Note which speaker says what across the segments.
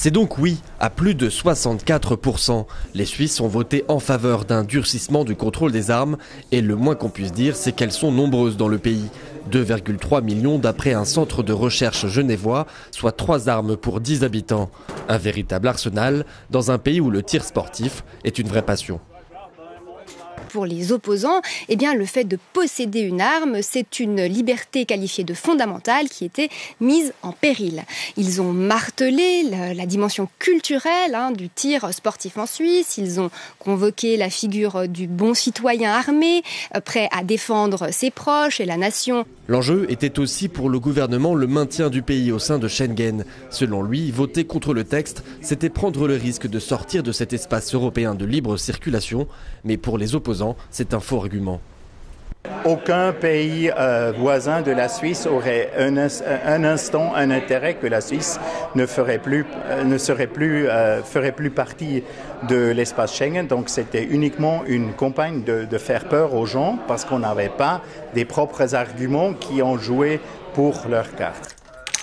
Speaker 1: C'est donc oui, à plus de 64%. Les Suisses ont voté en faveur d'un durcissement du contrôle des armes et le moins qu'on puisse dire, c'est qu'elles sont nombreuses dans le pays. 2,3 millions d'après un centre de recherche genevois, soit 3 armes pour 10 habitants. Un véritable arsenal dans un pays où le tir sportif est une vraie passion.
Speaker 2: Pour les opposants, eh bien, le fait de posséder une arme, c'est une liberté qualifiée de fondamentale qui était mise en péril. Ils ont martelé la dimension culturelle du tir sportif en Suisse. Ils ont convoqué la figure du bon citoyen armé, prêt à défendre ses proches et la nation.
Speaker 1: L'enjeu était aussi pour le gouvernement le maintien du pays au sein de Schengen. Selon lui, voter contre le texte, c'était prendre le risque de sortir de cet espace européen de libre circulation. Mais pour les opposants, c'est un faux argument.
Speaker 3: Aucun pays voisin de la Suisse aurait un instant un intérêt que la Suisse ferait plus partie de l'espace Schengen. Donc c'était uniquement une campagne de faire peur aux gens parce qu'on n'avait pas des propres arguments qui ont joué pour leur carte.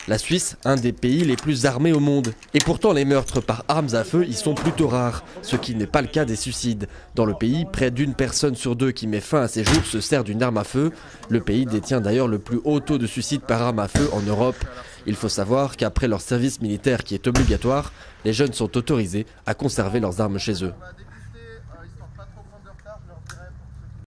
Speaker 1: La Suisse, un des pays les plus armés au monde. Et pourtant, les meurtres par armes à feu y sont plutôt rares, ce qui n'est pas le cas des suicides. Dans le pays, près d'une personne sur deux qui met fin à ses jours se sert d'une arme à feu. Le pays détient d'ailleurs le plus haut taux de suicide par arme à feu en Europe. Il faut savoir qu'après leur service militaire qui est obligatoire, les jeunes sont autorisés à conserver leurs armes chez eux.